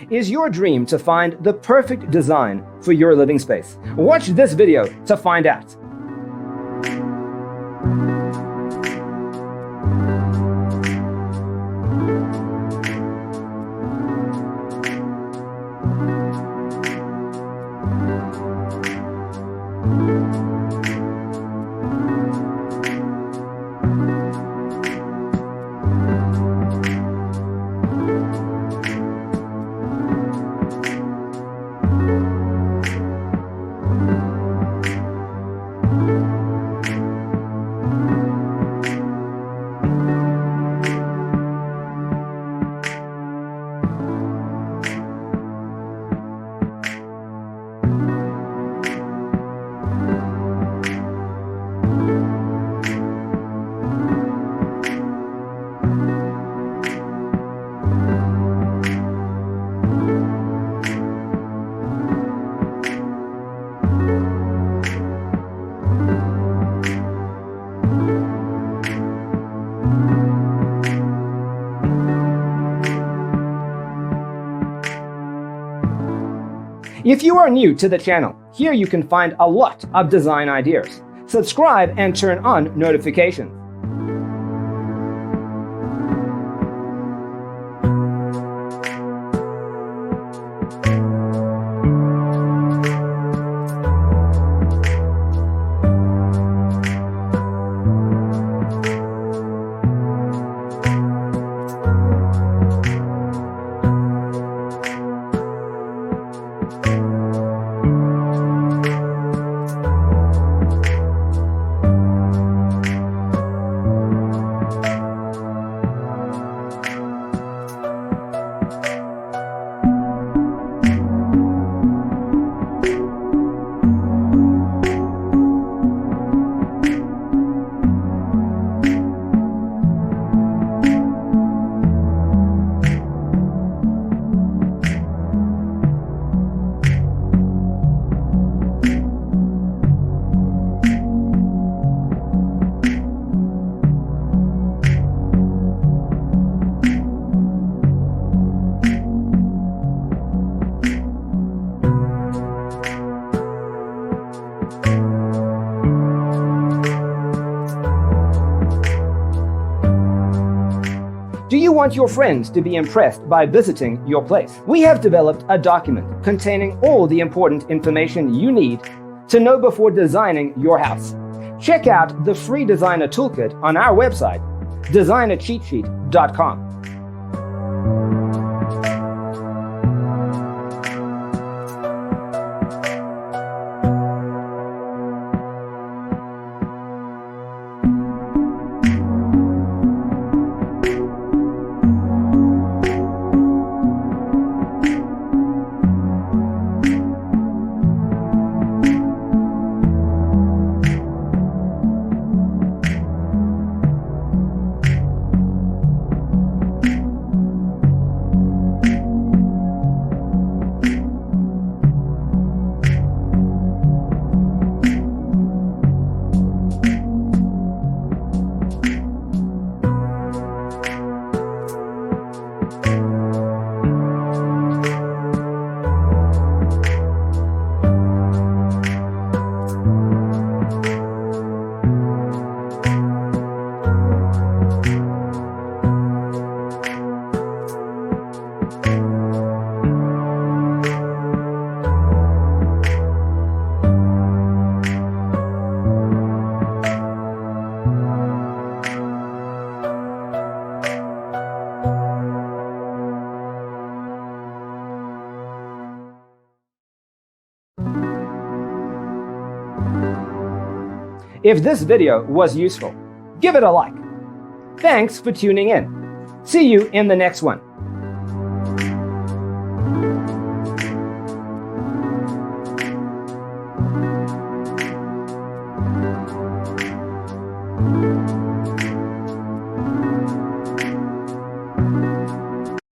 Is your dream to find the perfect design for your living space? Watch this video to find out. If you are new to the channel, here you can find a lot of design ideas. Subscribe and turn on notifications. Do you want your friends to be impressed by visiting your place? We have developed a document containing all the important information you need to know before designing your house. Check out the free designer toolkit on our website, designercheatsheet.com. If this video was useful, give it a like. Thanks for tuning in. See you in the next one.